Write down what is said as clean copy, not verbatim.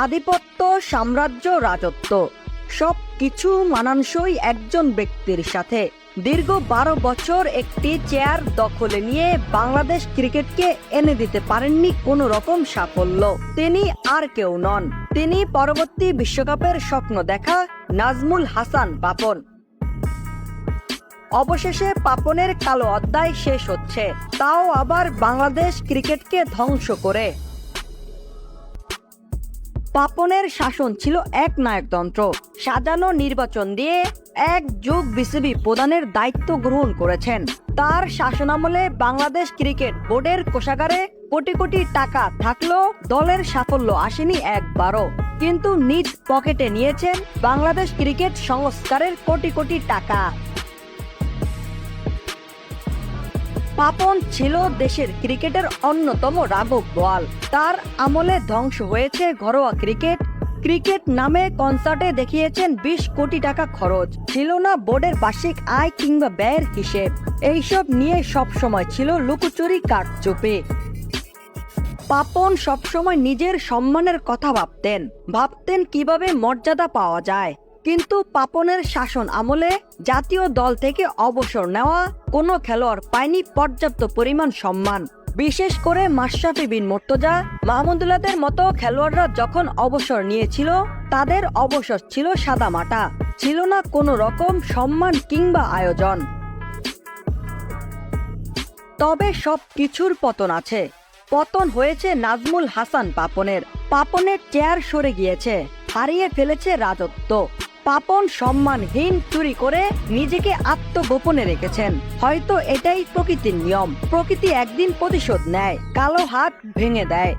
আধিপত্য, সাম্রাজ্য, রাজত্ব সব কিছু মানানসই একজন ব্যক্তির সাথে। দীর্ঘ 12 বছর একটি চেয়ার দখলে নিয়ে বাংলাদেশ ক্রিকেটকে এনে দিতে পারেননি কোনো রকম সাফল্য। তিনি আর কেউ নন, তিনি পরবর্তী বিশ্বকাপের স্বপ্ন দেখা নাজমুল হাসান পাপন। অবশেষে পাপনের কালো অধ্যায় শেষ হচ্ছে, তাও আবার বাংলাদেশ ক্রিকেটকে ধ্বংস করে। পাপনের শাসন ছিল এক নায়কতন্ত্র। সাজানো নির্বাচন দিয়ে এক যুগ বিসিবি প্রধানের দায়িত্ব গ্রহণ করেছেন। তার শাসনামলে বাংলাদেশ ক্রিকেট বোর্ডের কোষাগারে কোটি কোটি টাকা থাকলেও দলের সাফল্য আসেনি একবারও। কিন্তু নিজ পকেটে নিয়েছেন বাংলাদেশ ক্রিকেট সংস্কারের কোটি কোটি টাকা। পাপন ছিল দেশের ক্রিকেটের অন্যতম রাঘব বোয়াল। তার আমলে ধ্বংস হয়েছে ঘরোয়া ক্রিকেট। ক্রিকেট নামে কনসার্টে দেখিয়েছেন 20 কোটি টাকা খরচ। ছিল না বোর্ডের বার্ষিক আয় কিংবা ব্যয়ের হিসেব। এইসব নিয়ে সবসময় ছিল লুকোচুরি, কারচুপি। পাপন সবসময় নিজের সম্মানের কথা ভাবতেন কিভাবে মর্যাদা পাওয়া যায়। কিন্তু পাপনের শাসন আমলে জাতীয় দল থেকে অবসর নেওয়া কোনো খেলোয়াড় পায়নি পর্যাপ্ত পরিমাণ সম্মান। বিশেষ করে মাশরাফি বিন মুর্তজা, মাহমুদুল্লাহদের মতো খেলোয়াড়রা যখন অবসর নিয়েছিল, তাদের অবসর ছিল সাদামাটা। ছিল না কোনো রকম সম্মান কিংবা আয়োজন। তবে সব কিছুর পতন আছে। পতন হয়েছে নাজমুল হাসান পাপনের। পাপনের চেয়ার সরে গিয়েছে, হারিয়ে ফেলেছে রাজত্ব। পাপন সম্মানহীন চুরি করে নিজেকে আত্মগোপনে রেখেছেন। হয়তো এটাই প্রকৃতির নিয়ম। প্রকৃতি একদিন প্রতিশোধ নেয়, কালো হাত ভেঙে দেয়।